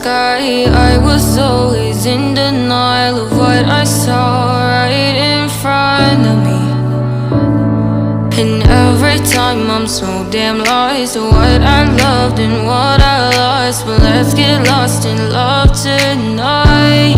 sky. I was always in denial of what I saw right in front of me. And every time I'm so damn lost to what I loved and what I lost. But let's get lost in love tonight.